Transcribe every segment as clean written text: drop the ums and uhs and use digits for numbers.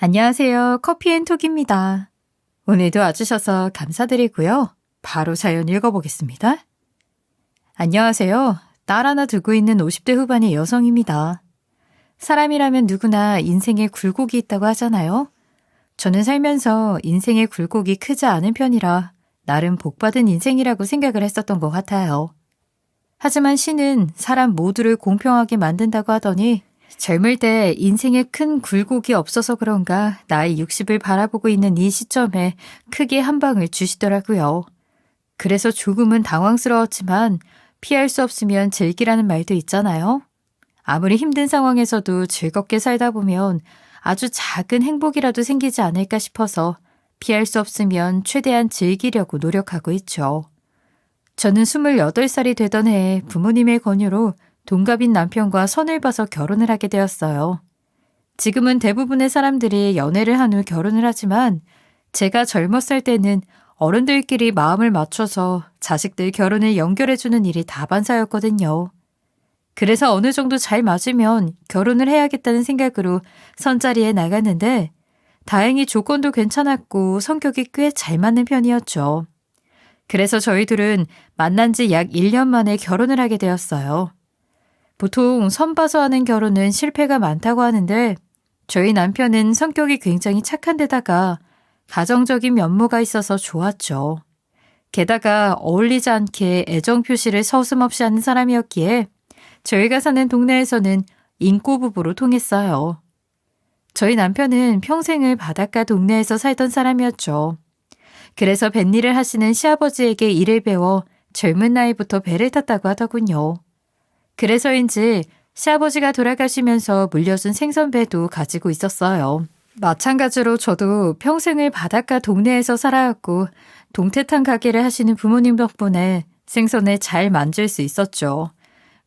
안녕하세요. 커피앤톡입니다. 오늘도 와주셔서 감사드리고요. 바로 사연 읽어보겠습니다. 안녕하세요. 딸 하나 두고 있는 50대 후반의 여성입니다. 사람이라면 누구나 인생에 굴곡이 있다고 하잖아요. 저는 살면서 인생의 굴곡이 크지 않은 편이라 나름 복받은 인생이라고 생각을 했었던 것 같아요. 하지만 신은 사람 모두를 공평하게 만든다고 하더니 젊을 때 인생에 큰 굴곡이 없어서 그런가 나이 60을 바라보고 있는 이 시점에 크게 한 방을 주시더라고요. 그래서 조금은 당황스러웠지만 피할 수 없으면 즐기라는 말도 있잖아요. 아무리 힘든 상황에서도 즐겁게 살다 보면 아주 작은 행복이라도 생기지 않을까 싶어서 피할 수 없으면 최대한 즐기려고 노력하고 있죠. 저는 28살이 되던 해에 부모님의 권유로 동갑인 남편과 선을 봐서 결혼을 하게 되었어요. 지금은 대부분의 사람들이 연애를 한 후 결혼을 하지만 제가 젊었을 때는 어른들끼리 마음을 맞춰서 자식들 결혼을 연결해주는 일이 다반사였거든요. 그래서 어느 정도 잘 맞으면 결혼을 해야겠다는 생각으로 선자리에 나갔는데 다행히 조건도 괜찮았고 성격이 꽤 잘 맞는 편이었죠. 그래서 저희 둘은 만난 지 약 1년 만에 결혼을 하게 되었어요. 보통 선 봐서 하는 결혼은 실패가 많다고 하는데 저희 남편은 성격이 굉장히 착한 데다가 가정적인 면모가 있어서 좋았죠. 게다가 어울리지 않게 애정 표시를 서슴없이 하는 사람이었기에 저희가 사는 동네에서는 인꼬부부로 통했어요. 저희 남편은 평생을 바닷가 동네에서 살던 사람이었죠. 그래서 뱃일을 하시는 시아버지에게 일을 배워 젊은 나이부터 배를 탔다고 하더군요. 그래서인지 시아버지가 돌아가시면서 물려준 생선배도 가지고 있었어요. 마찬가지로 저도 평생을 바닷가 동네에서 살아왔고 동태탕 가게를 하시는 부모님 덕분에 생선을 잘 만질 수 있었죠.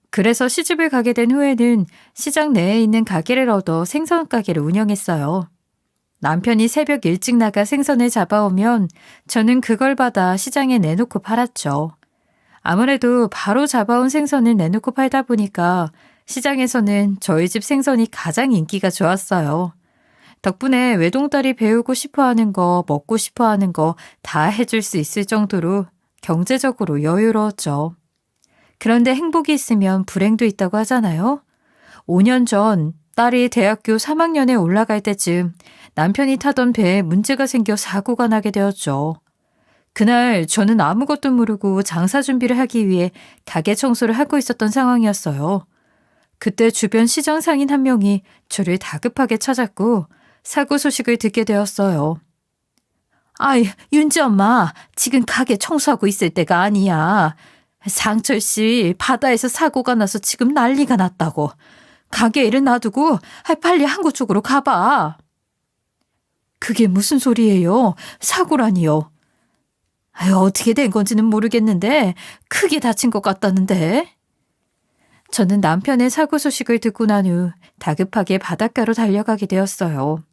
그래서 시집을 가게 된 후에는 시장 내에 있는 가게를 얻어 생선 가게를 운영했어요. 남편이 새벽 일찍 나가 생선을 잡아오면 저는 그걸 받아 시장에 내놓고 팔았죠. 아무래도 바로 잡아온 생선을 내놓고 팔다 보니까 시장에서는 저희 집 생선이 가장 인기가 좋았어요. 덕분에 외동딸이 배우고 싶어하는 거, 먹고 싶어하는 거 다 해줄 수 있을 정도로 경제적으로 여유로웠죠. 그런데 행복이 있으면 불행도 있다고 하잖아요. 5년 전 딸이 대학교 3학년에 올라갈 때쯤 남편이 타던 배에 문제가 생겨 사고가 나게 되었죠. 그날 저는 아무것도 모르고 장사 준비를 하기 위해 가게 청소를 하고 있었던 상황이었어요. 그때 주변 시장 상인 한 명이 저를 다급하게 찾았고 사고 소식을 듣게 되었어요. 아이, 윤지 엄마, 지금 가게 청소하고 있을 때가 아니야. 상철 씨 바다에서 사고가 나서 지금 난리가 났다고. 가게 일을 놔두고 빨리 항구 쪽으로 가봐. 그게 무슨 소리예요? 사고라니요. 어떻게 된 건지는 모르겠는데 크게 다친 것 같다는데. 저는 남편의 사고 소식을 듣고 난 후 다급하게 바닷가로 달려가게 되었어요.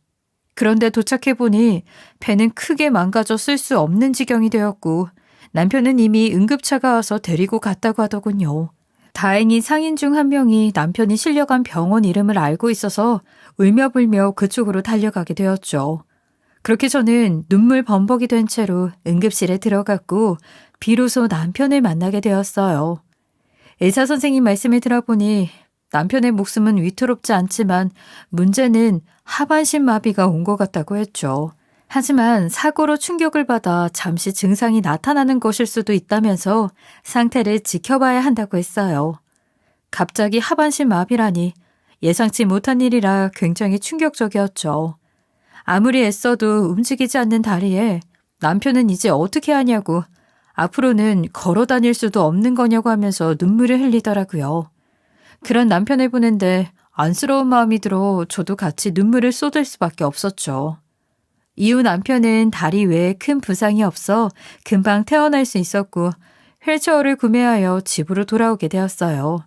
그런데 도착해보니 배는 크게 망가져 쓸 수 없는 지경이 되었고 남편은 이미 응급차가 와서 데리고 갔다고 하더군요. 다행히 상인 중 한 명이 남편이 실려간 병원 이름을 알고 있어서 울며불며 그쪽으로 달려가게 되었죠. 그렇게 저는 눈물 범벅이 된 채로 응급실에 들어갔고 비로소 남편을 만나게 되었어요. 의사 선생님 말씀을 들어보니 남편의 목숨은 위태롭지 않지만 문제는 하반신 마비가 온 것 같다고 했죠. 하지만 사고로 충격을 받아 잠시 증상이 나타나는 것일 수도 있다면서 상태를 지켜봐야 한다고 했어요. 갑자기 하반신 마비라니 예상치 못한 일이라 굉장히 충격적이었죠. 아무리 애써도 움직이지 않는 다리에 남편은 이제 어떻게 하냐고 앞으로는 걸어 다닐 수도 없는 거냐고 하면서 눈물을 흘리더라고요. 그런 남편을 보는데 안쓰러운 마음이 들어 저도 같이 눈물을 쏟을 수밖에 없었죠. 이후 남편은 다리 외에 큰 부상이 없어 금방 퇴원할 수 있었고 휠체어를 구매하여 집으로 돌아오게 되었어요.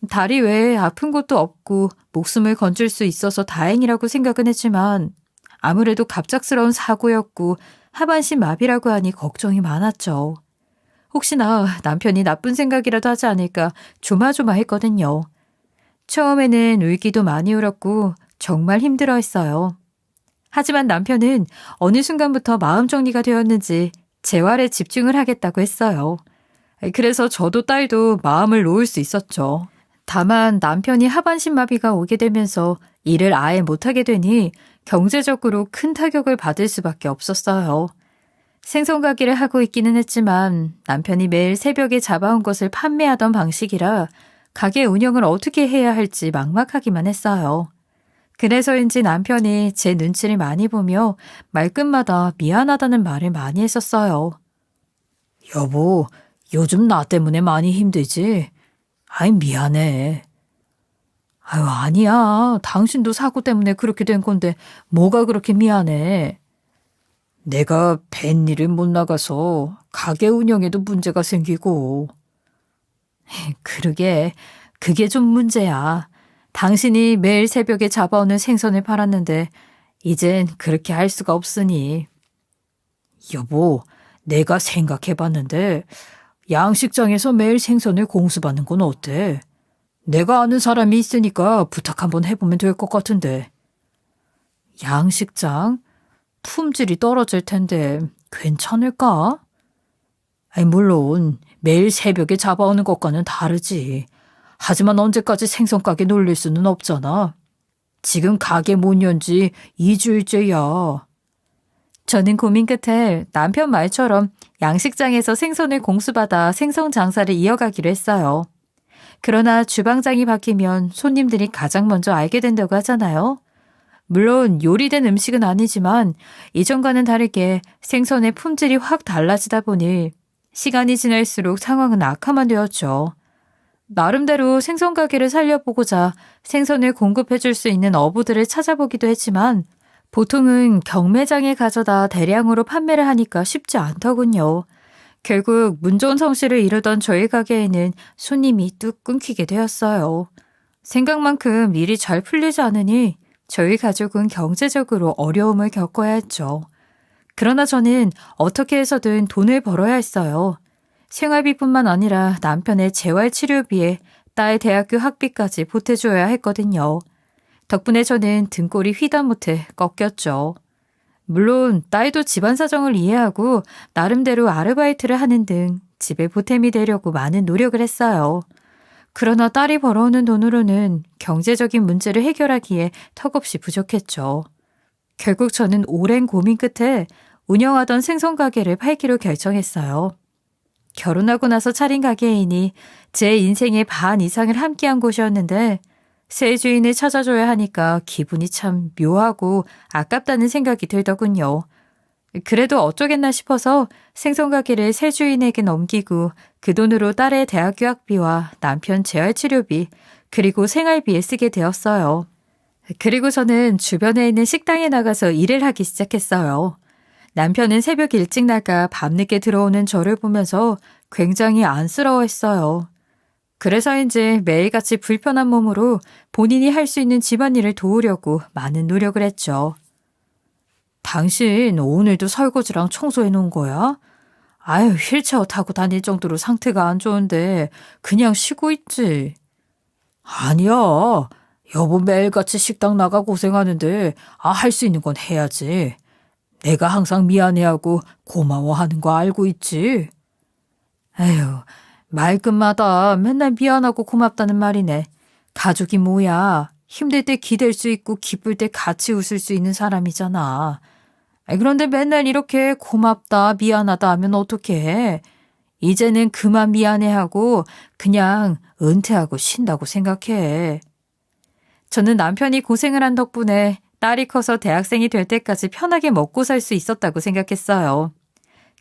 다리 외에 아픈 곳도 없고 목숨을 건질 수 있어서 다행이라고 생각은 했지만 아무래도 갑작스러운 사고였고 하반신 마비라고 하니 걱정이 많았죠. 혹시나 남편이 나쁜 생각이라도 하지 않을까 조마조마했거든요. 처음에는 울기도 많이 울었고 정말 힘들어했어요. 하지만 남편은 어느 순간부터 마음 정리가 되었는지 재활에 집중을 하겠다고 했어요. 그래서 저도 딸도 마음을 놓을 수 있었죠. 다만 남편이 하반신 마비가 오게 되면서 일을 아예 못하게 되니 경제적으로 큰 타격을 받을 수밖에 없었어요. 생선 가게를 하고 있기는 했지만 남편이 매일 새벽에 잡아온 것을 판매하던 방식이라 가게 운영을 어떻게 해야 할지 막막하기만 했어요. 그래서인지 남편이 제 눈치를 많이 보며 말끝마다 미안하다는 말을 많이 했었어요. 여보, 요즘 나 때문에 많이 힘들지? 아이, 미안해. 아유, 아니야. 당신도 사고 때문에 그렇게 된 건데 뭐가 그렇게 미안해. 내가 뱃일을 못 나가서 가게 운영에도 문제가 생기고. 그러게, 그게 좀 문제야. 당신이 매일 새벽에 잡아오는 생선을 팔았는데 이젠 그렇게 할 수가 없으니. 여보, 내가 생각해봤는데 양식장에서 매일 생선을 공수받는 건 어때? 내가 아는 사람이 있으니까 부탁 한번 해보면 될 것 같은데. 양식장? 품질이 떨어질 텐데 괜찮을까? 아니, 물론 매일 새벽에 잡아오는 것과는 다르지. 하지만 언제까지 생선가게 놀릴 수는 없잖아. 지금 가게 못 연 지 2주일째야. 저는 고민 끝에 남편 말처럼 양식장에서 생선을 공수받아 생선 장사를 이어가기로 했어요. 그러나 주방장이 바뀌면 손님들이 가장 먼저 알게 된다고 하잖아요. 물론 요리된 음식은 아니지만 이전과는 다르게 생선의 품질이 확 달라지다 보니 시간이 지날수록 상황은 악화만 되었죠. 나름대로 생선 가게를 살려보고자 생선을 공급해줄 수 있는 어부들을 찾아보기도 했지만 보통은 경매장에 가져다 대량으로 판매를 하니까 쉽지 않더군요. 결국 문전성시를 이루던 저희 가게에는 손님이 뚝 끊기게 되었어요. 생각만큼 일이 잘 풀리지 않으니 저희 가족은 경제적으로 어려움을 겪어야 했죠. 그러나 저는 어떻게 해서든 돈을 벌어야 했어요. 생활비뿐만 아니라 남편의 재활치료비에 딸 대학교 학비까지 보태줘야 했거든요. 덕분에 저는 등골이 휘다못해 꺾였죠. 물론 딸도 집안 사정을 이해하고 나름대로 아르바이트를 하는 등 집에 보탬이 되려고 많은 노력을 했어요. 그러나 딸이 벌어오는 돈으로는 경제적인 문제를 해결하기에 턱없이 부족했죠. 결국 저는 오랜 고민 끝에 운영하던 생선 가게를 팔기로 결정했어요. 결혼하고 나서 차린 가게이니 제 인생의 반 이상을 함께한 곳이었는데 새 주인을 찾아줘야 하니까 기분이 참 묘하고 아깝다는 생각이 들더군요. 그래도 어쩌겠나 싶어서 생선 가게를 새 주인에게 넘기고 그 돈으로 딸의 대학교 학비와 남편 재활치료비 그리고 생활비에 쓰게 되었어요. 그리고 저는 주변에 있는 식당에 나가서 일을 하기 시작했어요. 남편은 새벽 일찍 나가 밤늦게 들어오는 저를 보면서 굉장히 안쓰러워했어요. 그래서인지 매일같이 불편한 몸으로 본인이 할 수 있는 집안일을 도우려고 많은 노력을 했죠. 당신 오늘도 설거지랑 청소해 놓은 거야? 아유, 휠체어 타고 다닐 정도로 상태가 안 좋은데 그냥 쉬고 있지. 아니야. 여보 매일같이 식당 나가 고생하는데 할 수 있는 건 해야지. 내가 항상 미안해하고 고마워하는 거 알고 있지? 에휴, 말끝마다 맨날 미안하고 고맙다는 말이네. 가족이 뭐야. 힘들 때 기댈 수 있고 기쁠 때 같이 웃을 수 있는 사람이잖아. 그런데 맨날 이렇게 고맙다, 미안하다 하면 어떡해. 이제는 그만 미안해하고 그냥 은퇴하고 쉰다고 생각해. 저는 남편이 고생을 한 덕분에 딸이 커서 대학생이 될 때까지 편하게 먹고 살 수 있었다고 생각했어요.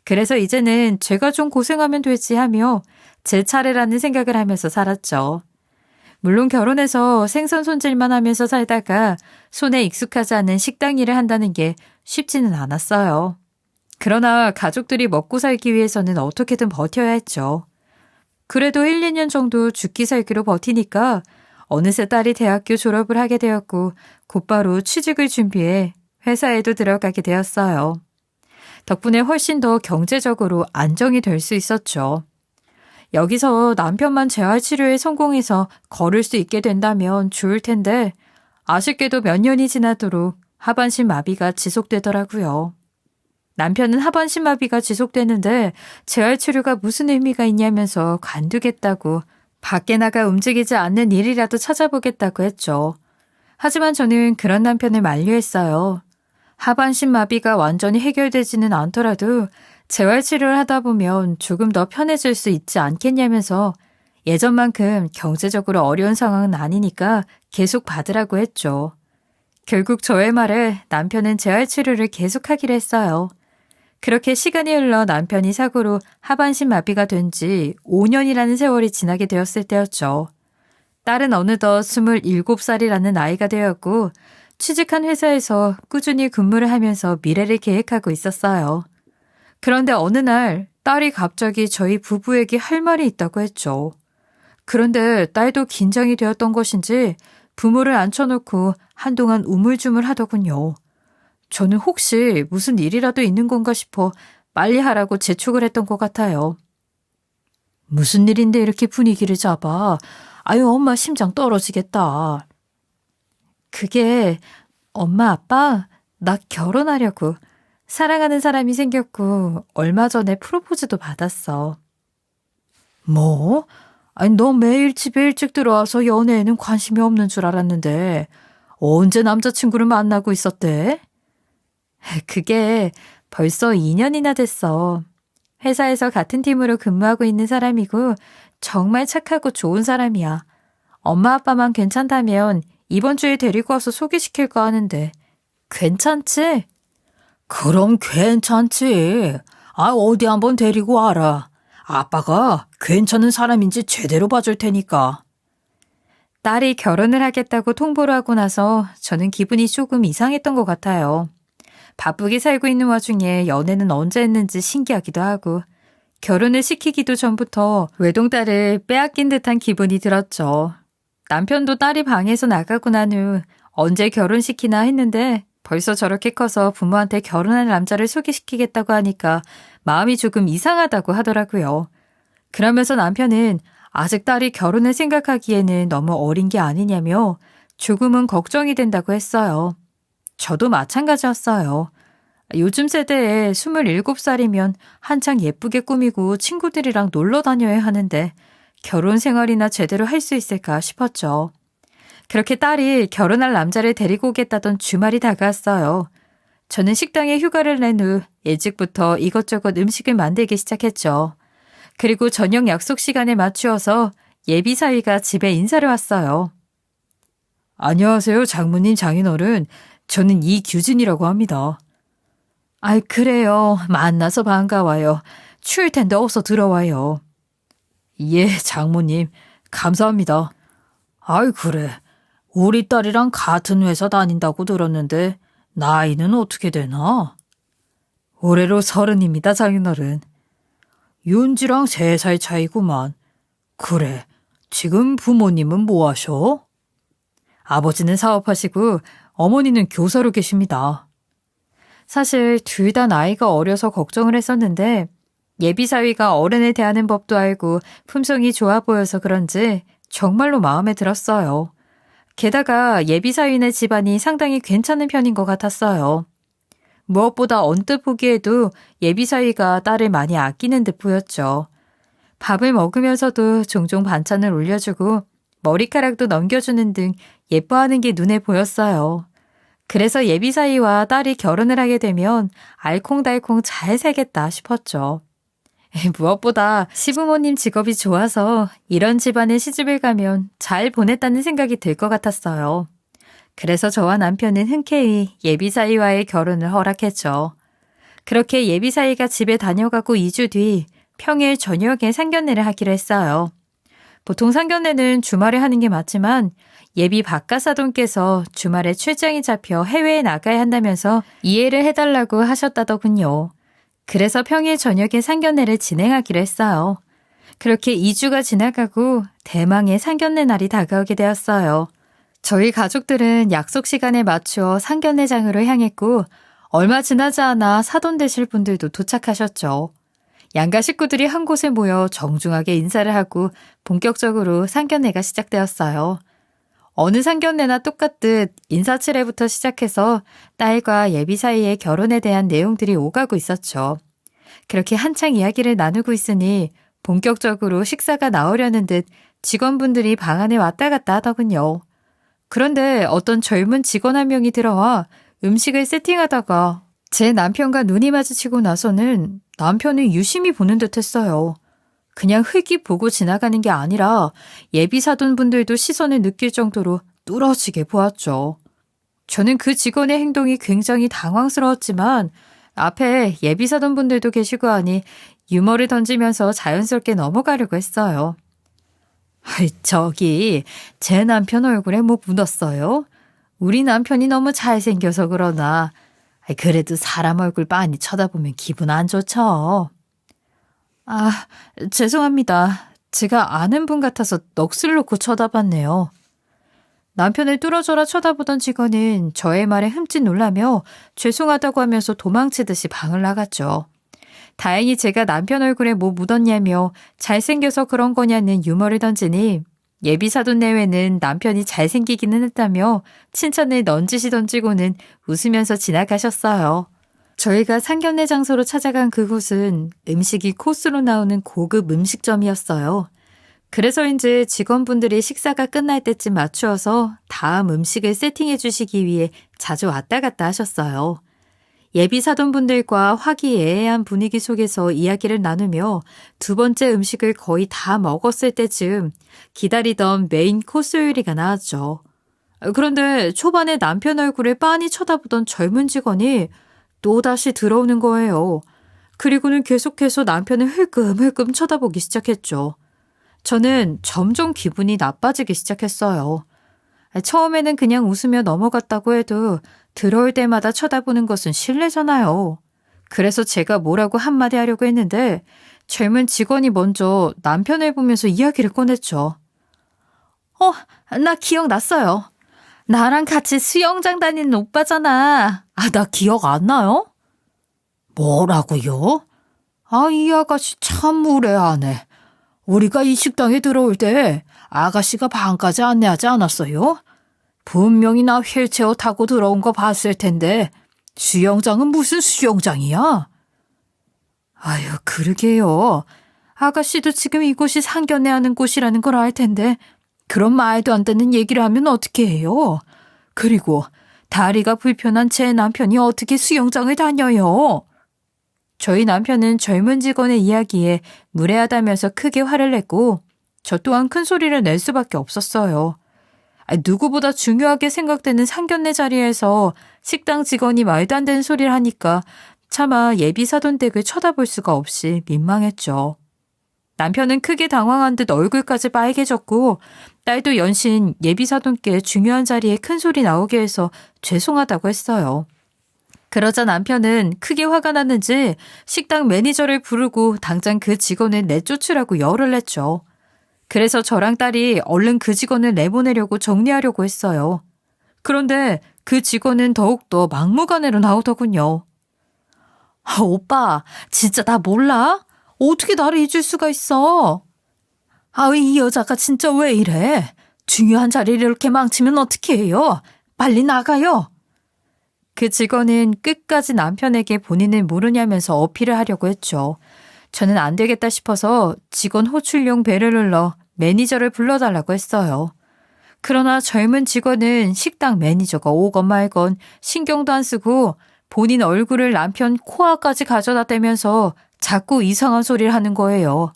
그래서 이제는 제가 좀 고생하면 되지 하며 제 차례라는 생각을 하면서 살았죠. 물론 결혼해서 생선 손질만 하면서 살다가 손에 익숙하지 않은 식당 일을 한다는 게 쉽지는 않았어요. 그러나 가족들이 먹고 살기 위해서는 어떻게든 버텨야 했죠. 그래도 1, 2년 정도 죽기 살기로 버티니까 어느새 딸이 대학교 졸업을 하게 되었고 곧바로 취직을 준비해 회사에도 들어가게 되었어요. 덕분에 훨씬 더 경제적으로 안정이 될 수 있었죠. 여기서 남편만 재활치료에 성공해서 걸을 수 있게 된다면 좋을 텐데 아쉽게도 몇 년이 지나도록 하반신 마비가 지속되더라고요. 남편은 하반신 마비가 지속되는데 재활 치료가 무슨 의미가 있냐면서 관두겠다고 밖에 나가 움직이지 않는 일이라도 찾아보겠다고 했죠. 하지만 저는 그런 남편을 만류했어요. 하반신 마비가 완전히 해결되지는 않더라도 재활 치료를 하다 보면 조금 더 편해질 수 있지 않겠냐면서 예전만큼 경제적으로 어려운 상황은 아니니까 계속 받으라고 했죠. 결국 저의 말에 남편은 재활 치료를 계속하기로 했어요. 그렇게 시간이 흘러 남편이 사고로 하반신 마비가 된 지 5년이라는 세월이 지나게 되었을 때였죠. 딸은 어느덧 27살이라는 나이가 되었고 취직한 회사에서 꾸준히 근무를 하면서 미래를 계획하고 있었어요. 그런데 어느 날 딸이 갑자기 저희 부부에게 할 말이 있다고 했죠. 그런데 딸도 긴장이 되었던 것인지 부모를 앉혀놓고 한동안 우물쭈물 하더군요. 저는 혹시 무슨 일이라도 있는 건가 싶어 빨리 하라고 재촉을 했던 것 같아요. 무슨 일인데 이렇게 분위기를 잡아? 아유, 엄마 심장 떨어지겠다. 그게 엄마, 아빠, 나 결혼하려고. 사랑하는 사람이 생겼고 얼마 전에 프로포즈도 받았어. 뭐? 아니, 너 매일 집에 일찍 들어와서 연애에는 관심이 없는 줄 알았는데 언제 남자친구를 만나고 있었대? 그게 벌써 2년이나 됐어. 회사에서 같은 팀으로 근무하고 있는 사람이고 정말 착하고 좋은 사람이야. 엄마 아빠만 괜찮다면 이번 주에 데리고 와서 소개시킬까 하는데 괜찮지? 그럼 괜찮지. 어디 한번 데리고 와라. 아빠가 괜찮은 사람인지 제대로 봐줄 테니까. 딸이 결혼을 하겠다고 통보를 하고 나서 저는 기분이 조금 이상했던 것 같아요. 바쁘게 살고 있는 와중에 연애는 언제 했는지 신기하기도 하고 결혼을 시키기도 전부터 외동딸을 빼앗긴 듯한 기분이 들었죠. 남편도 딸이 방에서 나가고 난 후 언제 결혼시키나 했는데 벌써 저렇게 커서 부모한테 결혼할 남자를 소개시키겠다고 하니까 마음이 조금 이상하다고 하더라고요. 그러면서 남편은 아직 딸이 결혼을 생각하기에는 너무 어린 게 아니냐며 조금은 걱정이 된다고 했어요. 저도 마찬가지였어요. 요즘 세대에 27살이면 한창 예쁘게 꾸미고 친구들이랑 놀러 다녀야 하는데 결혼 생활이나 제대로 할 수 있을까 싶었죠. 그렇게 딸이 결혼할 남자를 데리고 오겠다던 주말이 다가왔어요. 저는 식당에 휴가를 낸 후 일찍부터 이것저것 음식을 만들기 시작했죠. 그리고 저녁 약속 시간에 맞추어서 예비 사위가 집에 인사를 왔어요. 안녕하세요, 장모님, 장인어른. 저는 이규진이라고 합니다. 그래요. 만나서 반가워요. 추울 텐데 어서 들어와요. 예, 장모님. 감사합니다. 그래. 우리 딸이랑 같은 회사 다닌다고 들었는데 나이는 어떻게 되나? 올해로 30입니다, 장인어른. 윤지랑 3살 차이구만. 그래. 지금 부모님은 뭐 하셔? 아버지는 사업하시고 어머니는 교사로 계십니다. 사실 둘 다 나이가 어려서 걱정을 했었는데 예비사위가 어른을 대하는 법도 알고 품성이 좋아 보여서 그런지 정말로 마음에 들었어요. 게다가 예비사위네 집안이 상당히 괜찮은 편인 것 같았어요. 무엇보다 언뜻 보기에도 예비사위가 딸을 많이 아끼는 듯 보였죠. 밥을 먹으면서도 종종 반찬을 올려주고 머리카락도 넘겨주는 등 예뻐하는 게 눈에 보였어요. 그래서 예비사위와 딸이 결혼을 하게 되면 알콩달콩 잘 살겠다 싶었죠. 무엇보다 시부모님 직업이 좋아서 이런 집안에 시집을 가면 잘 보냈다는 생각이 들 것 같았어요. 그래서 저와 남편은 흔쾌히 예비사위와의 결혼을 허락했죠. 그렇게 예비사위가 집에 다녀가고 2주 뒤 평일 저녁에 상견례를 하기로 했어요. 보통 상견례는 주말에 하는 게 맞지만 예비 박가사돈께서 주말에 출장이 잡혀 해외에 나가야 한다면서 이해를 해달라고 하셨다더군요. 그래서 평일 저녁에 상견례를 진행하기로 했어요. 그렇게 2주가 지나가고 대망의 상견례 날이 다가오게 되었어요. 저희 가족들은 약속 시간에 맞추어 상견례장으로 향했고 얼마 지나지 않아 사돈 되실 분들도 도착하셨죠. 양가 식구들이 한 곳에 모여 정중하게 인사를 하고 본격적으로 상견례가 시작되었어요. 어느 상견례나 똑같듯 인사치레부터 시작해서 딸과 예비 사이의 결혼에 대한 내용들이 오가고 있었죠. 그렇게 한창 이야기를 나누고 있으니 본격적으로 식사가 나오려는 듯 직원분들이 방 안에 왔다 갔다 하더군요. 그런데 어떤 젊은 직원 한 명이 들어와 음식을 세팅하다가 제 남편과 눈이 마주치고 나서는 남편을 유심히 보는 듯 했어요. 그냥 흙이 보고 지나가는 게 아니라 예비 사돈분들도 시선을 느낄 정도로 뚫어지게 보았죠. 저는 그 직원의 행동이 굉장히 당황스러웠지만 앞에 예비 사돈분들도 계시고 하니 유머를 던지면서 자연스럽게 넘어가려고 했어요. 저기 제 남편 얼굴에 뭐 묻었어요? 우리 남편이 너무 잘생겨서 그러나 그래도 사람 얼굴 빤히 쳐다보면 기분 안 좋죠. 아, 죄송합니다. 제가 아는 분 같아서 넋을 놓고 쳐다봤네요. 남편을 뚫어져라 쳐다보던 직원은 저의 말에 흠칫 놀라며 죄송하다고 하면서 도망치듯이 방을 나갔죠. 다행히 제가 남편 얼굴에 뭐 묻었냐며 잘생겨서 그런 거냐는 유머를 던지니 예비 사돈 내외는 남편이 잘생기기는 했다며 칭찬을 넌지시 던지고는 웃으면서 지나가셨어요. 저희가 상견례 장소로 찾아간 그곳은 음식이 코스로 나오는 고급 음식점이었어요. 그래서인지 직원분들이 식사가 끝날 때쯤 맞추어서 다음 음식을 세팅해 주시기 위해 자주 왔다 갔다 하셨어요. 예비 사돈분들과 화기애애한 분위기 속에서 이야기를 나누며 두 번째 음식을 거의 다 먹었을 때쯤 기다리던 메인 코스 요리가 나왔죠. 그런데 초반에 남편 얼굴을 빤히 쳐다보던 젊은 직원이 또다시 들어오는 거예요. 그리고는 계속해서 남편을 흘끔흘끔 쳐다보기 시작했죠. 저는 점점 기분이 나빠지기 시작했어요. 처음에는 그냥 웃으며 넘어갔다고 해도 들어올 때마다 쳐다보는 것은 실례잖아요. 그래서 제가 뭐라고 한마디 하려고 했는데 젊은 직원이 먼저 남편을 보면서 이야기를 꺼냈죠. 나 기억났어요. 나랑 같이 수영장 다니는 오빠잖아. 나 기억 안 나요? 뭐라고요? 이 아가씨 참 무례하네. 우리가 이 식당에 들어올 때 아가씨가 방까지 안내하지 않았어요? 분명히 나 휠체어 타고 들어온 거 봤을 텐데 수영장은 무슨 수영장이야? 아유, 그러게요. 아가씨도 지금 이곳이 상견례하는 곳이라는 걸 알 텐데 그런 말도 안 되는 얘기를 하면 어떻게 해요? 그리고 다리가 불편한 제 남편이 어떻게 수영장을 다녀요? 저희 남편은 젊은 직원의 이야기에 무례하다면서 크게 화를 냈고 저 또한 큰 소리를 낼 수밖에 없었어요. 누구보다 중요하게 생각되는 상견례 자리에서 식당 직원이 말도 안 되는 소리를 하니까 차마 예비 사돈 댁을 쳐다볼 수가 없이 민망했죠. 남편은 크게 당황한 듯 얼굴까지 빨개졌고 딸도 연신 예비 사돈께 중요한 자리에 큰 소리 나오게 해서 죄송하다고 했어요. 그러자 남편은 크게 화가 났는지 식당 매니저를 부르고 당장 그 직원을 내쫓으라고 열을 냈죠. 그래서 저랑 딸이 얼른 그 직원을 내보내려고 정리하려고 했어요. 그런데 그 직원은 더욱더 막무가내로 나오더군요. 오빠, 진짜 나 몰라? 어떻게 나를 잊을 수가 있어? 이 여자가 진짜 왜 이래? 중요한 자리를 이렇게 망치면 어떻게 해요? 빨리 나가요. 그 직원은 끝까지 남편에게 본인을 모르냐면서 어필을 하려고 했죠. 저는 안 되겠다 싶어서 직원 호출용 벨을 눌러 매니저를 불러달라고 했어요. 그러나 젊은 직원은 식당 매니저가 오건 말건 신경도 안 쓰고 본인 얼굴을 남편 코앞까지 가져다 대면서 자꾸 이상한 소리를 하는 거예요.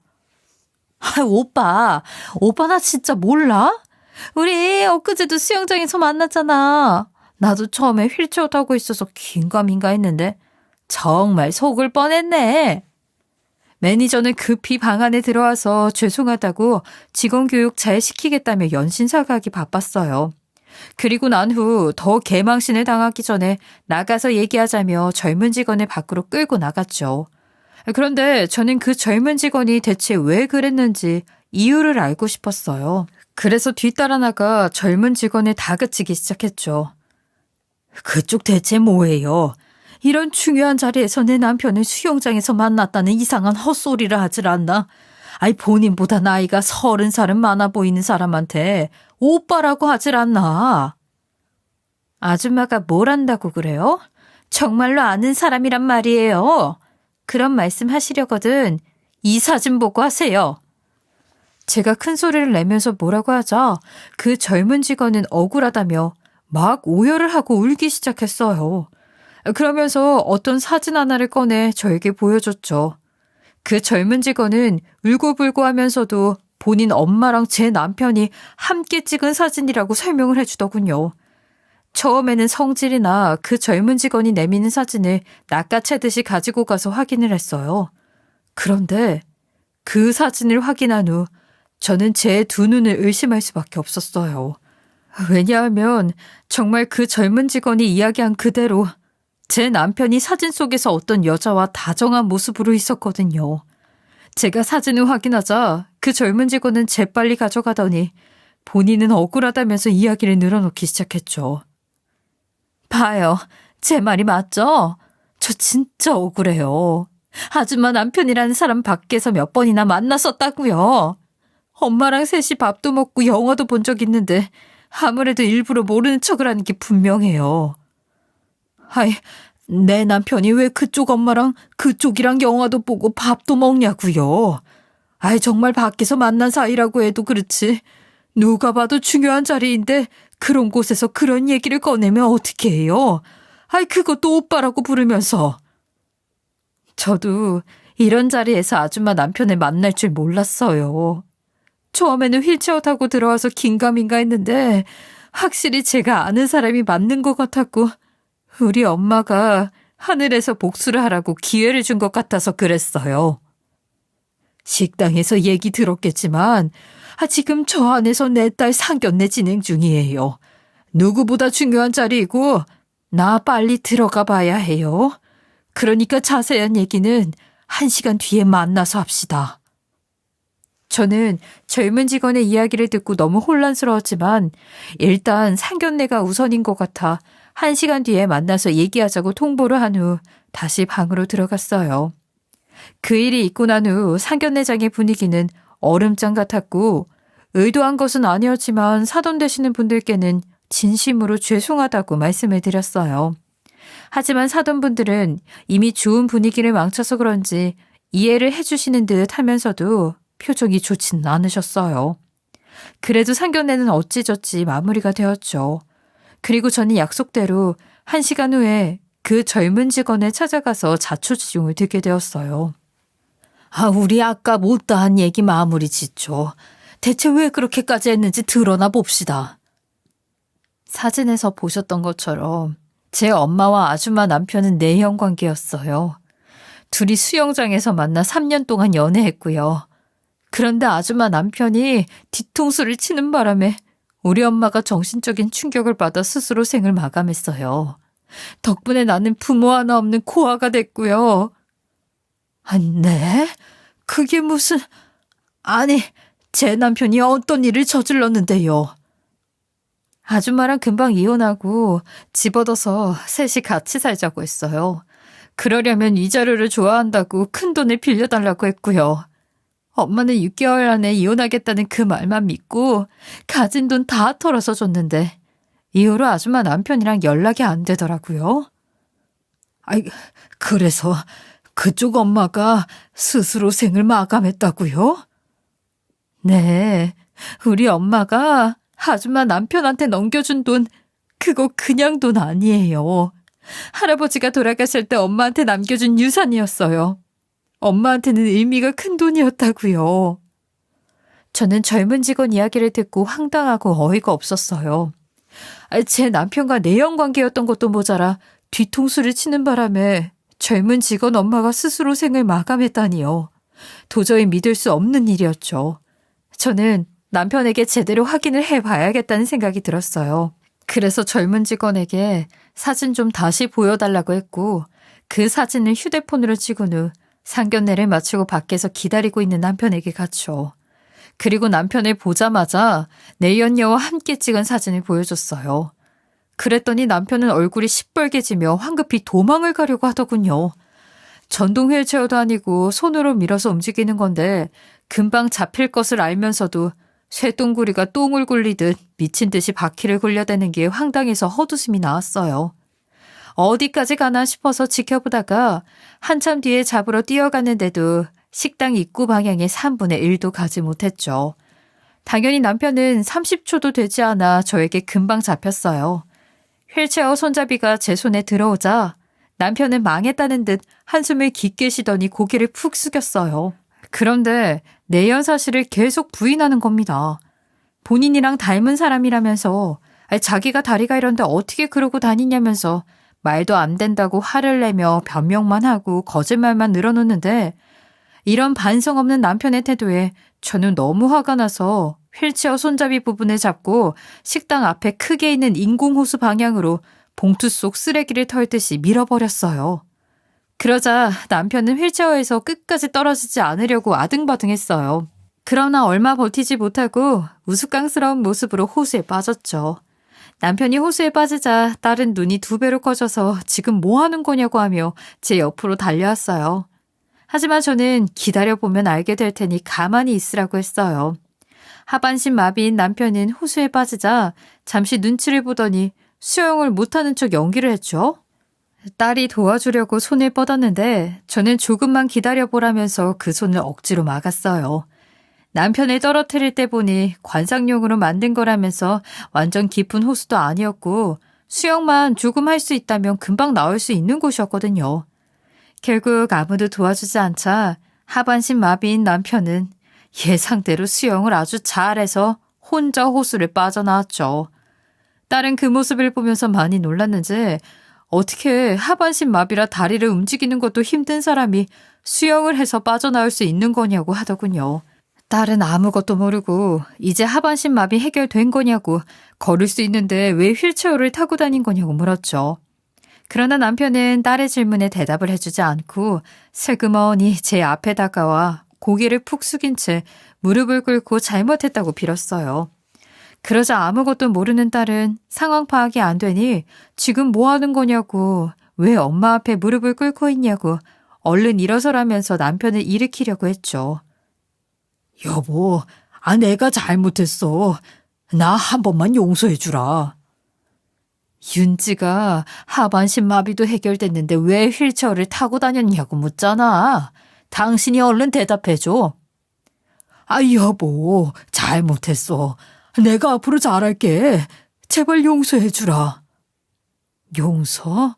오빠 나 진짜 몰라? 우리 엊그제도 수영장에서 만났잖아. 나도 처음에 휠체어 타고 있어서 긴가민가 했는데 정말 속을 뻔했네. 매니저는 급히 방 안에 들어와서 죄송하다고 직원 교육 잘 시키겠다며 연신사과하기 바빴어요. 그리고 난 후 더 개망신을 당하기 전에 나가서 얘기하자며 젊은 직원을 밖으로 끌고 나갔죠. 그런데 저는 그 젊은 직원이 대체 왜 그랬는지 이유를 알고 싶었어요. 그래서 뒤따라 나가 젊은 직원을 다그치기 시작했죠. 그쪽 대체 뭐예요? 이런 중요한 자리에서 내 남편을 수영장에서 만났다는 이상한 헛소리를 하질 않나? 본인보다 나이가 30살은 많아 보이는 사람한테 오빠라고 하질 않나. 아줌마가 뭘 안다고 그래요? 정말로 아는 사람이란 말이에요. 그런 말씀 하시려거든 이 사진 보고 하세요. 제가 큰 소리를 내면서 뭐라고 하자 그 젊은 직원은 억울하다며 막 오열을 하고 울기 시작했어요. 그러면서 어떤 사진 하나를 꺼내 저에게 보여줬죠. 그 젊은 직원은 울고불고 하면서도 본인 엄마랑 제 남편이 함께 찍은 사진이라고 설명을 해주더군요. 처음에는 성질이나 그 젊은 직원이 내미는 사진을 낚아채듯이 가지고 가서 확인을 했어요. 그런데 그 사진을 확인한 후 저는 제 두 눈을 의심할 수밖에 없었어요. 왜냐하면 정말 그 젊은 직원이 이야기한 그대로 제 남편이 사진 속에서 어떤 여자와 다정한 모습으로 있었거든요. 제가 사진을 확인하자 그 젊은 직원은 재빨리 가져가더니 본인은 억울하다면서 이야기를 늘어놓기 시작했죠. 봐요. 제 말이 맞죠? 저 진짜 억울해요. 아줌마 남편이라는 사람 밖에서 몇 번이나 만났었다고요. 엄마랑 셋이 밥도 먹고 영화도 본 적 있는데 아무래도 일부러 모르는 척을 하는 게 분명해요. 아이, 내 남편이 왜 그쪽 엄마랑 그쪽이랑 영화도 보고 밥도 먹냐고요. 아이, 정말 밖에서 만난 사이라고 해도 그렇지. 누가 봐도 중요한 자리인데 그런 곳에서 그런 얘기를 꺼내면 어떻게 해요? 아이, 그것도 오빠라고 부르면서. 저도 이런 자리에서 아줌마 남편을 만날 줄 몰랐어요. 처음에는 휠체어 타고 들어와서 긴가민가 했는데 확실히 제가 아는 사람이 맞는 것 같았고 우리 엄마가 하늘에서 복수를 하라고 기회를 준 것 같아서 그랬어요. 식당에서 얘기 들었겠지만 지금 저 안에서 내 딸 상견례 진행 중이에요. 누구보다 중요한 자리이고 나 빨리 들어가 봐야 해요. 그러니까 자세한 얘기는 1시간 뒤에 만나서 합시다. 저는 젊은 직원의 이야기를 듣고 너무 혼란스러웠지만 일단 상견례가 우선인 것 같아 1시간 뒤에 만나서 얘기하자고 통보를 한 후 다시 방으로 들어갔어요. 그 일이 있고 난 후 상견례장의 분위기는 얼음장 같았고 의도한 것은 아니었지만 사돈 되시는 분들께는 진심으로 죄송하다고 말씀을 드렸어요. 하지만 사돈분들은 이미 좋은 분위기를 망쳐서 그런지 이해를 해주시는 듯 하면서도 표정이 좋지는 않으셨어요. 그래도 상견례는 어찌저찌 마무리가 되었죠. 그리고 저는 약속대로 1시간 후에 그 젊은 직원을 찾아가서 자초지종을 듣게 되었어요. 우리 아까 못다한 얘기 마무리 짓죠. 대체 왜 그렇게까지 했는지 드러나 봅시다. 사진에서 보셨던 것처럼 제 엄마와 아줌마 남편은 내연 관계였어요. 둘이 수영장에서 만나 3년 동안 연애했고요. 그런데 아줌마 남편이 뒤통수를 치는 바람에 우리 엄마가 정신적인 충격을 받아 스스로 생을 마감했어요. 덕분에 나는 부모 하나 없는 고아가 됐고요. 네? 그게 무슨... 아니, 제 남편이 어떤 일을 저질렀는데요. 아줌마랑 금방 이혼하고 집 얻어서 셋이 같이 살자고 했어요. 그러려면 위자료를 좋아한다고 큰돈을 빌려달라고 했고요. 엄마는 6개월 안에 이혼하겠다는 그 말만 믿고 가진 돈 다 털어서 줬는데 이후로 아줌마 남편이랑 연락이 안 되더라고요. 그래서 그쪽 엄마가 스스로 생을 마감했다고요? 네, 우리 엄마가 아줌마 남편한테 넘겨준 돈, 그거 그냥 돈 아니에요. 할아버지가 돌아가실 때 엄마한테 남겨준 유산이었어요. 엄마한테는 의미가 큰 돈이었다고요. 저는 젊은 직원 이야기를 듣고 황당하고 어이가 없었어요. 제 남편과 내연 관계였던 것도 모자라 뒤통수를 치는 바람에 젊은 직원 엄마가 스스로 생을 마감했다니요. 도저히 믿을 수 없는 일이었죠. 저는 남편에게 제대로 확인을 해봐야겠다는 생각이 들었어요. 그래서 젊은 직원에게 사진 좀 다시 보여달라고 했고 그 사진을 휴대폰으로 찍은 후 상견례를 마치고 밖에서 기다리고 있는 남편에게 갔죠. 그리고 남편을 보자마자 내연녀와 함께 찍은 사진을 보여줬어요. 그랬더니 남편은 얼굴이 시뻘개지며 황급히 도망을 가려고 하더군요. 전동 휠체어도 아니고 손으로 밀어서 움직이는 건데 금방 잡힐 것을 알면서도 쇠똥구리가 똥을 굴리듯 미친 듯이 바퀴를 굴려대는 게 황당해서 헛웃음이 나왔어요. 어디까지 가나 싶어서 지켜보다가 한참 뒤에 잡으러 뛰어갔는데도 식당 입구 방향에 3분의 1도 가지 못했죠. 당연히 남편은 30초도 되지 않아 저에게 금방 잡혔어요. 휠체어 손잡이가 제 손에 들어오자 남편은 망했다는 듯 한숨을 깊게 쉬더니 고개를 푹 숙였어요. 그런데 내연 사실을 계속 부인하는 겁니다. 본인이랑 닮은 사람이라면서 자기가 다리가 이런데 어떻게 그러고 다니냐면서 말도 안 된다고 화를 내며 변명만 하고 거짓말만 늘어놓는데 이런 반성 없는 남편의 태도에 저는 너무 화가 나서 휠체어 손잡이 부분을 잡고 식당 앞에 크게 있는 인공호수 방향으로 봉투 속 쓰레기를 털듯이 밀어버렸어요. 그러자 남편은 휠체어에서 끝까지 떨어지지 않으려고 아등바등했어요. 그러나 얼마 버티지 못하고 우스꽝스러운 모습으로 호수에 빠졌죠. 남편이 호수에 빠지자 딸은 눈이 2배로 커져서 지금 뭐 하는 거냐고 하며 제 옆으로 달려왔어요. 하지만 저는 기다려보면 알게 될 테니 가만히 있으라고 했어요. 하반신 마비인 남편은 호수에 빠지자 잠시 눈치를 보더니 수영을 못하는 척 연기를 했죠. 딸이 도와주려고 손을 뻗었는데 저는 조금만 기다려보라면서 그 손을 억지로 막았어요. 남편을 떨어뜨릴 때 보니 관상용으로 만든 거라면서 완전 깊은 호수도 아니었고 수영만 조금 할 수 있다면 금방 나올 수 있는 곳이었거든요. 결국 아무도 도와주지 않자 하반신 마비인 남편은 예상대로 수영을 아주 잘해서 혼자 호수를 빠져나왔죠. 딸은 그 모습을 보면서 많이 놀랐는지 어떻게 하반신 마비라 다리를 움직이는 것도 힘든 사람이 수영을 해서 빠져나올 수 있는 거냐고 하더군요. 딸은 아무것도 모르고 이제 하반신 마비 해결된 거냐고 걸을 수 있는데 왜 휠체어를 타고 다닌 거냐고 물었죠. 그러나 남편은 딸의 질문에 대답을 해주지 않고 슬그머니 제 앞에 다가와 고개를 푹 숙인 채 무릎을 꿇고 잘못했다고 빌었어요. 그러자 아무것도 모르는 딸은 상황 파악이 안 되니 지금 뭐 하는 거냐고 왜 엄마 앞에 무릎을 꿇고 있냐고 얼른 일어서라면서 남편을 일으키려고 했죠. 여보, 내가 잘못했어. 나 한 번만 용서해 주라. 윤지가 하반신 마비도 해결됐는데 왜 휠체어를 타고 다녔냐고 묻잖아. 당신이 얼른 대답해줘. 여보, 잘못했어. 내가 앞으로 잘할게. 제발 용서해 주라. 용서?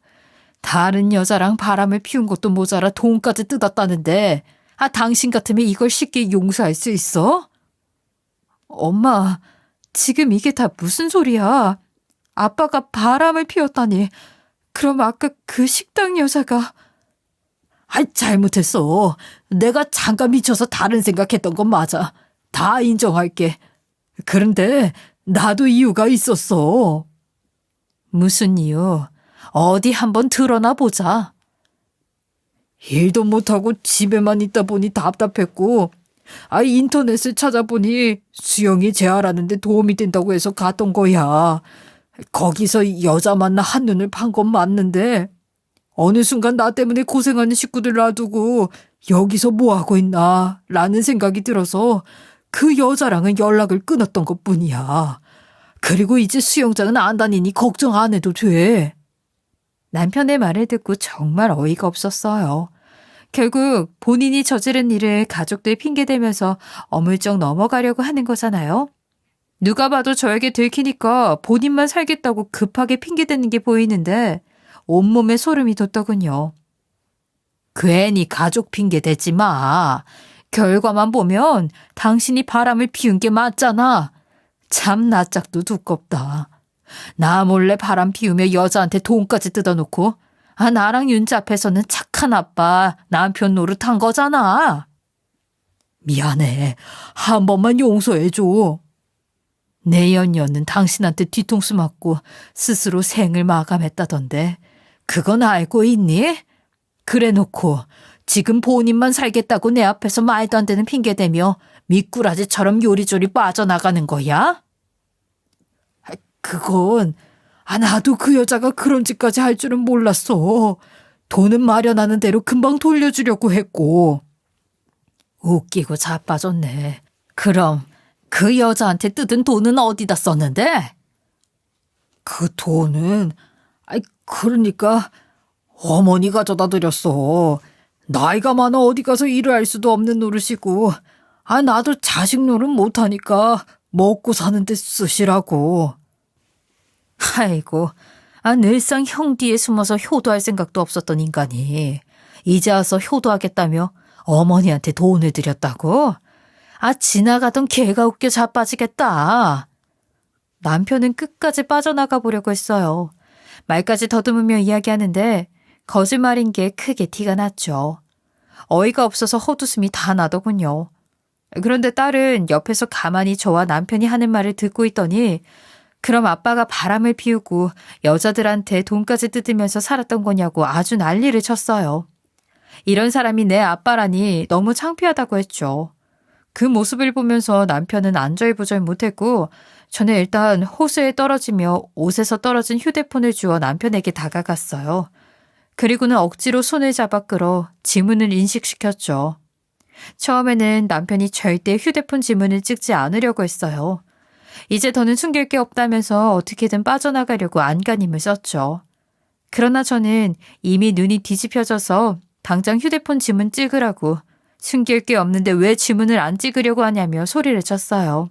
다른 여자랑 바람을 피운 것도 모자라 돈까지 뜯었다는데 당신 같으면 이걸 쉽게 용서할 수 있어? 엄마, 지금 이게 다 무슨 소리야? 아빠가 바람을 피웠다니. 그럼 아까 그 식당 여자가... 잘못했어. 내가 잠깐 미쳐서 다른 생각했던 건 맞아. 다 인정할게. 그런데 나도 이유가 있었어. 무슨 이유? 어디 한번 드러나 보자. 일도 못하고 집에만 있다 보니 답답했고 인터넷을 찾아보니 수영이 재활하는데 도움이 된다고 해서 갔던 거야. 거기서 여자 만나 한눈을 판 건 맞는데 어느 순간 나 때문에 고생하는 식구들 놔두고 여기서 뭐하고 있나 라는 생각이 들어서 그 여자랑은 연락을 끊었던 것뿐이야. 그리고 이제 수영장은 안 다니니 걱정 안 해도 돼. 남편의 말을 듣고 정말 어이가 없었어요. 결국 본인이 저지른 일을 가족들 핑계대면서 어물쩍 넘어가려고 하는 거잖아요. 누가 봐도 저에게 들키니까 본인만 살겠다고 급하게 핑계대는 게 보이는데 온몸에 소름이 돋더군요. 괜히 가족 핑계 대지 마. 결과만 보면 당신이 바람을 피운 게 맞잖아. 참 낯짝도 두껍다. 나 몰래 바람 피우며 여자한테 돈까지 뜯어놓고 나랑 윤지 앞에서는 착한 아빠 남편 노릇한 거잖아. 미안해. 한 번만 용서해줘. 내연녀는 당신한테 뒤통수 맞고 스스로 생을 마감했다던데 그건 알고 있니? 그래놓고 지금 본인만 살겠다고 내 앞에서 말도 안 되는 핑계대며 미꾸라지처럼 요리조리 빠져나가는 거야? 그건 나도 그 여자가 그런 짓까지 할 줄은 몰랐어. 돈은 마련하는 대로 금방 돌려주려고 했고. 웃기고 자빠졌네. 그럼 그 여자한테 뜯은 돈은 어디다 썼는데? 그 돈은, 그러니까 어머니가 져다 드렸어. 나이가 많아 어디 가서 일을 할 수도 없는 노릇이고, 나도 자식 노릇 못하니까 먹고 사는데 쓰시라고. 아이고, 늘상 형 뒤에 숨어서 효도할 생각도 없었던 인간이 이제 와서 효도하겠다며 어머니한테 돈을 드렸다고? 지나가던 개가 웃겨 자빠지겠다. 남편은 끝까지 빠져나가 보려고 했어요. 말까지 더듬으며 이야기하는데 거짓말인 게 크게 티가 났죠. 어이가 없어서 헛웃음이 다 나더군요. 그런데 딸은 옆에서 가만히 저와 남편이 하는 말을 듣고 있더니 그럼 아빠가 바람을 피우고 여자들한테 돈까지 뜯으면서 살았던 거냐고 아주 난리를 쳤어요. 이런 사람이 내 아빠라니 너무 창피하다고 했죠. 그 모습을 보면서 남편은 안절부절 못했고 저는 일단 호수에 떨어지며 옷에서 떨어진 휴대폰을 주워 남편에게 다가갔어요. 그리고는 억지로 손을 잡아 끌어 지문을 인식시켰죠. 처음에는 남편이 절대 휴대폰 지문을 찍지 않으려고 했어요. 이제 더는 숨길 게 없다면서 어떻게든 빠져나가려고 안간힘을 썼죠. 그러나 저는 이미 눈이 뒤집혀져서 당장 휴대폰 지문 찍으라고 숨길 게 없는데 왜 지문을 안 찍으려고 하냐며 소리를 쳤어요.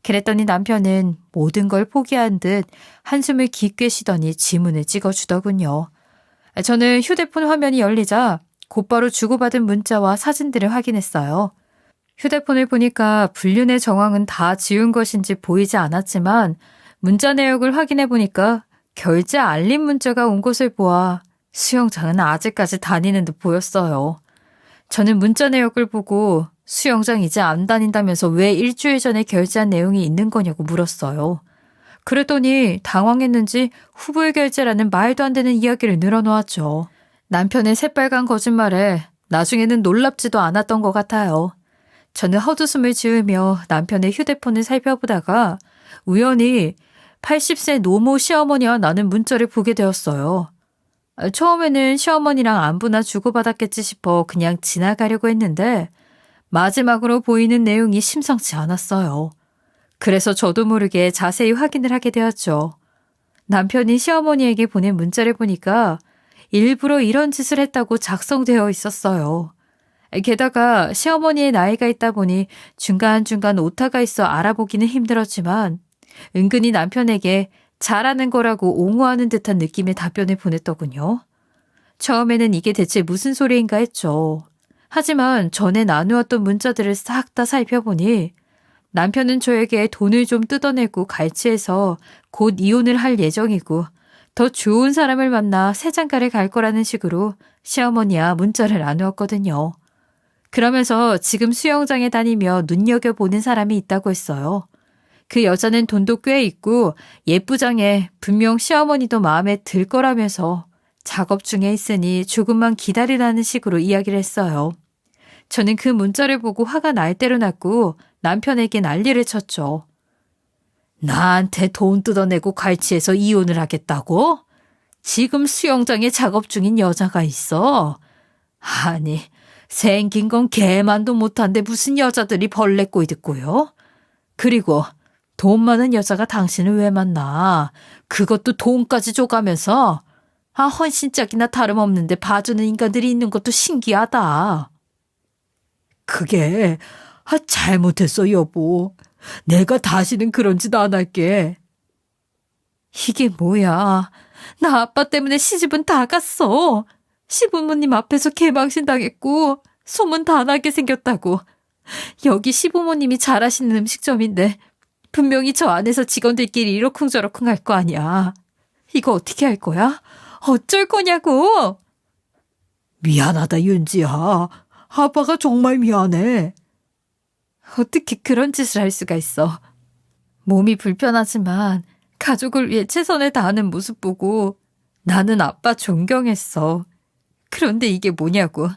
그랬더니 남편은 모든 걸 포기한 듯 한숨을 깊게 쉬더니 지문을 찍어주더군요. 저는 휴대폰 화면이 열리자 곧바로 주고받은 문자와 사진들을 확인했어요. 휴대폰을 보니까 불륜의 정황은 다 지운 것인지 보이지 않았지만 문자 내역을 확인해 보니까 결제 알림 문자가 온 것을 보아 수영장은 아직까지 다니는 듯 보였어요. 저는 문자 내역을 보고 수영장 이제 안 다닌다면서 왜 일주일 전에 결제한 내용이 있는 거냐고 물었어요. 그랬더니 당황했는지 후불 결제라는 말도 안 되는 이야기를 늘어놓았죠. 남편의 새빨간 거짓말에 나중에는 놀랍지도 않았던 것 같아요. 저는 헛웃음을 지으며 남편의 휴대폰을 살펴보다가 우연히 80세 노모 시어머니와 나눈 문자를 보게 되었어요. 처음에는 시어머니랑 안부나 주고받았겠지 싶어 그냥 지나가려고 했는데 마지막으로 보이는 내용이 심상치 않았어요. 그래서 저도 모르게 자세히 확인을 하게 되었죠. 남편이 시어머니에게 보낸 문자를 보니까 일부러 이런 짓을 했다고 작성되어 있었어요. 게다가 시어머니의 나이가 있다 보니 중간중간 오타가 있어 알아보기는 힘들었지만 은근히 남편에게 잘하는 거라고 옹호하는 듯한 느낌의 답변을 보냈더군요. 처음에는 이게 대체 무슨 소리인가 했죠. 하지만 전에 나누었던 문자들을 싹 다 살펴보니 남편은 저에게 돈을 좀 뜯어내고 갈취해서 곧 이혼을 할 예정이고 더 좋은 사람을 만나 새 장가를 갈 거라는 식으로 시어머니와 문자를 나누었거든요. 그러면서 지금 수영장에 다니며 눈여겨보는 사람이 있다고 했어요. 그 여자는 돈도 꽤 있고 예쁘장해 분명 시어머니도 마음에 들 거라면서 작업 중에 있으니 조금만 기다리라는 식으로 이야기를 했어요. 저는 그 문자를 보고 화가 날 대로 났고 남편에게 난리를 쳤죠. 나한테 돈 뜯어내고 갈취해서 이혼을 하겠다고? 지금 수영장에 작업 중인 여자가 있어. 아니, 생긴 건 개만도 못한데 무슨 여자들이 벌레 꼬이 듣고요? 그리고 돈 많은 여자가 당신을 왜 만나? 그것도 돈까지 줘가면서? 헌신짝이나 다름없는데 봐주는 인간들이 있는 것도 신기하다. 그게, 잘못했어, 여보. 내가 다시는 그런 짓 안 할게. 이게 뭐야. 나 아빠 때문에 시집은 다 갔어. 시부모님 앞에서 개망신 당했고 소문 다 나게 생겼다고. 여기 시부모님이 잘하시는 음식점인데 분명히 저 안에서 직원들끼리 이러쿵저러쿵 할 거 아니야. 이거 어떻게 할 거야? 어쩔 거냐고. 미안하다, 윤지야. 아빠가 정말 미안해. 어떻게 그런 짓을 할 수가 있어. 몸이 불편하지만 가족을 위해 최선을 다하는 모습 보고 나는 아빠 존경했어. 그런데 이게 뭐냐고.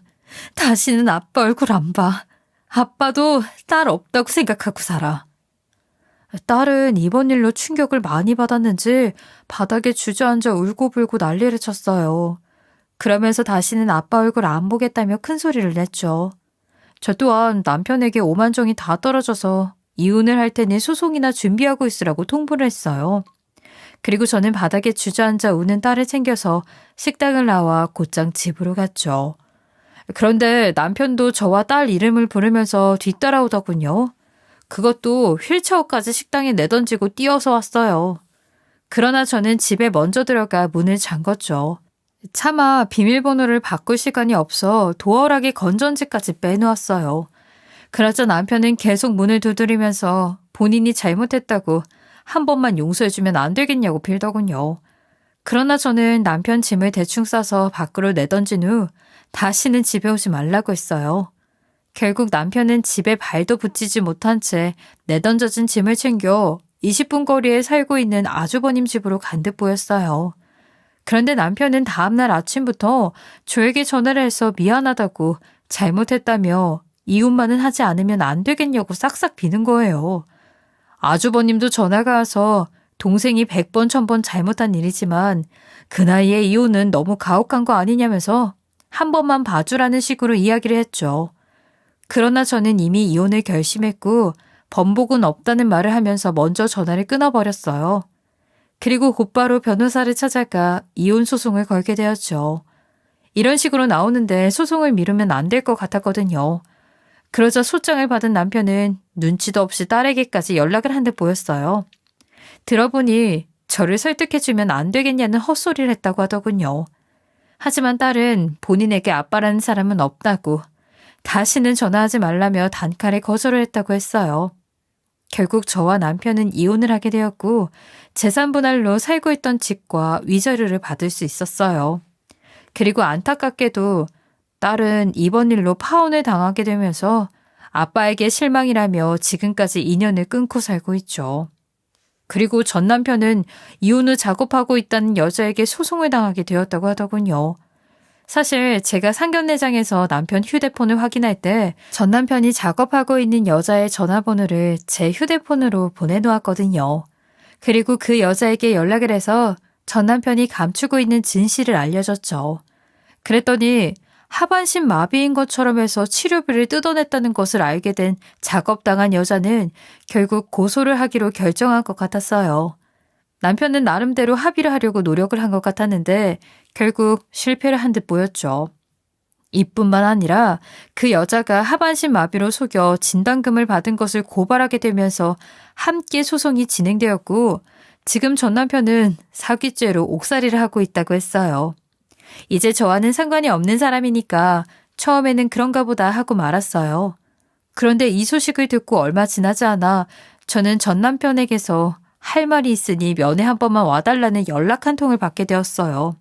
다시는 아빠 얼굴 안 봐. 아빠도 딸 없다고 생각하고 살아. 딸은 이번 일로 충격을 많이 받았는지 바닥에 주저앉아 울고불고 난리를 쳤어요. 그러면서 다시는 아빠 얼굴 안 보겠다며 큰 소리를 냈죠. 저 또한 남편에게 오만정이 다 떨어져서 이혼을 할 테니 소송이나 준비하고 있으라고 통보를 했어요. 그리고 저는 바닥에 주저앉아 우는 딸을 챙겨서 식당을 나와 곧장 집으로 갔죠. 그런데 남편도 저와 딸 이름을 부르면서 뒤따라오더군요. 그것도 휠체어까지 식당에 내던지고 뛰어서 왔어요. 그러나 저는 집에 먼저 들어가 문을 잠궜죠. 차마 비밀번호를 바꿀 시간이 없어 도어락에 건전지까지 빼놓았어요. 그러자 남편은 계속 문을 두드리면서 본인이 잘못했다고 한 번만 용서해주면 안 되겠냐고 빌더군요. 그러나 저는 남편 짐을 대충 싸서 밖으로 내던진 후 다시는 집에 오지 말라고 했어요. 결국 남편은 집에 발도 붙이지 못한 채 내던져진 짐을 챙겨 20분 거리에 살고 있는 아주버님 집으로 간 듯 보였어요. 그런데 남편은 다음날 아침부터 저에게 전화를 해서 미안하다고 잘못했다며 이혼만은 하지 않으면 안 되겠냐고 싹싹 비는 거예요. 아주버님도 전화가 와서 동생이 100번 1000번 잘못한 일이지만 그 나이에 이혼은 너무 가혹한 거 아니냐면서 한 번만 봐주라는 식으로 이야기를 했죠. 그러나 저는 이미 이혼을 결심했고 번복은 없다는 말을 하면서 먼저 전화를 끊어버렸어요. 그리고 곧바로 변호사를 찾아가 이혼 소송을 걸게 되었죠. 이런 식으로 나오는데 소송을 미루면 안 될 것 같았거든요. 그러자 소장을 받은 남편은 눈치도 없이 딸에게까지 연락을 한 듯 보였어요. 들어보니 저를 설득해주면 안 되겠냐는 헛소리를 했다고 하더군요. 하지만 딸은 본인에게 아빠라는 사람은 없다고 다시는 전화하지 말라며 단칼에 거절을 했다고 했어요. 결국 저와 남편은 이혼을 하게 되었고 재산 분할로 살고 있던 집과 위자료를 받을 수 있었어요. 그리고 안타깝게도 딸은 이번 일로 파혼을 당하게 되면서 아빠에게 실망이라며 지금까지 인연을 끊고 살고 있죠. 그리고 전 남편은 이혼 후 작업하고 있다는 여자에게 소송을 당하게 되었다고 하더군요. 사실 제가 상견례장에서 남편 휴대폰을 확인할 때 전 남편이 작업하고 있는 여자의 전화번호를 제 휴대폰으로 보내놓았거든요. 그리고 그 여자에게 연락을 해서 전 남편이 감추고 있는 진실을 알려줬죠. 그랬더니 하반신 마비인 것처럼 해서 치료비를 뜯어냈다는 것을 알게 된 작업당한 여자는 결국 고소를 하기로 결정한 것 같았어요. 남편은 나름대로 합의를 하려고 노력을 한 것 같았는데 결국 실패를 한 듯 보였죠. 이뿐만 아니라 그 여자가 하반신 마비로 속여 진단금을 받은 것을 고발하게 되면서 함께 소송이 진행되었고 지금 전 남편은 사기죄로 옥살이를 하고 있다고 했어요. 이제 저와는 상관이 없는 사람이니까 처음에는 그런가 보다 하고 말았어요. 그런데 이 소식을 듣고 얼마 지나지 않아 저는 전 남편에게서 할 말이 있으니 면회 한 번만 와달라는 연락 한 통을 받게 되었어요.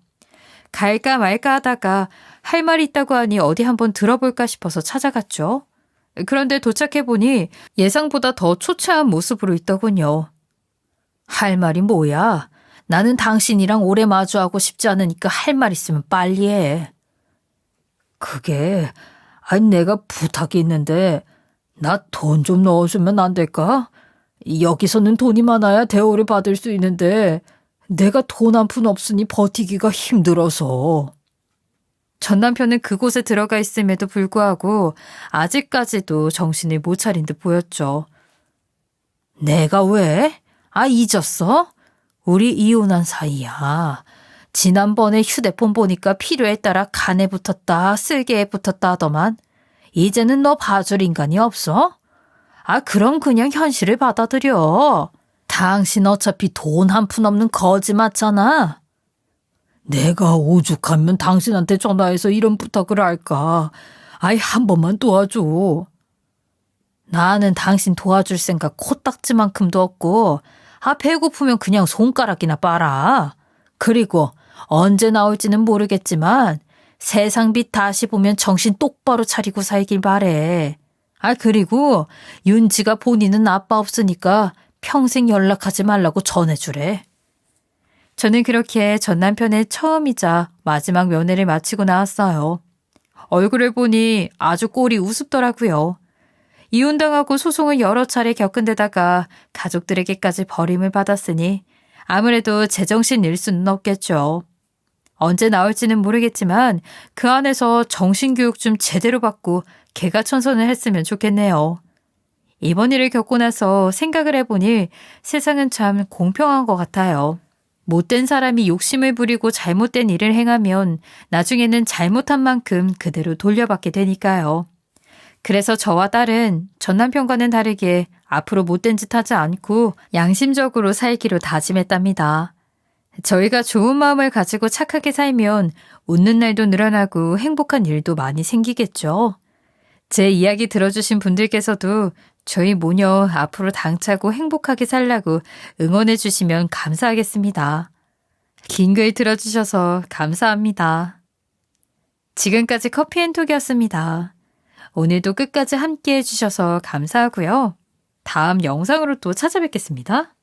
갈까 말까 하다가 할 말이 있다고 하니 어디 한번 들어볼까 싶어서 찾아갔죠. 그런데 도착해보니 예상보다 더 초췌한 모습으로 있더군요. 할 말이 뭐야? 나는 당신이랑 오래 마주하고 싶지 않으니까 할 말 있으면 빨리 해. 그게, 내가 부탁이 있는데 나 돈 좀 넣어주면 안 될까? 여기서는 돈이 많아야 대우를 받을 수 있는데 내가 돈 한 푼 없으니 버티기가 힘들어서. 전 남편은 그곳에 들어가 있음에도 불구하고 아직까지도 정신을 못 차린 듯 보였죠. 내가 왜? 잊었어? 우리 이혼한 사이야. 지난번에 휴대폰 보니까 필요에 따라 간에 붙었다 쓸개에 붙었다 하더만 이제는 너 봐줄 인간이 없어? 그럼 그냥 현실을 받아들여. 당신 어차피 돈 한 푼 없는 거지 맞잖아. 내가 오죽하면 당신한테 전화해서 이런 부탁을 할까. 한 번만 도와줘. 나는 당신 도와줄 생각 코딱지만큼도 없고 배고프면 그냥 손가락이나 빨아. 그리고 언제 나올지는 모르겠지만 세상 빛 다시 보면 정신 똑바로 차리고 살길 바래. 그리고 윤지가 본인은 아빠 없으니까 평생 연락하지 말라고 전해주래. 저는 그렇게 전 남편의 처음이자 마지막 면회를 마치고 나왔어요. 얼굴을 보니 아주 꼴이 우습더라고요. 이혼당하고 소송을 여러 차례 겪은 데다가 가족들에게까지 버림을 받았으니 아무래도 제정신 일 수는 없겠죠. 언제 나올지는 모르겠지만 그 안에서 정신교육 좀 제대로 받고 개가천선을 했으면 좋겠네요. 이번 일을 겪고 나서 생각을 해보니 세상은 참 공평한 것 같아요. 못된 사람이 욕심을 부리고 잘못된 일을 행하면 나중에는 잘못한 만큼 그대로 돌려받게 되니까요. 그래서 저와 딸은 전 남편과는 다르게 앞으로 못된 짓 하지 않고 양심적으로 살기로 다짐했답니다. 저희가 좋은 마음을 가지고 착하게 살면 웃는 날도 늘어나고 행복한 일도 많이 생기겠죠. 제 이야기 들어주신 분들께서도 저희 모녀 앞으로 당차고 행복하게 살라고 응원해 주시면 감사하겠습니다. 긴 글 들어주셔서 감사합니다. 지금까지 커피앤톡이었습니다. 오늘도 끝까지 함께 해주셔서 감사하고요. 다음 영상으로 또 찾아뵙겠습니다.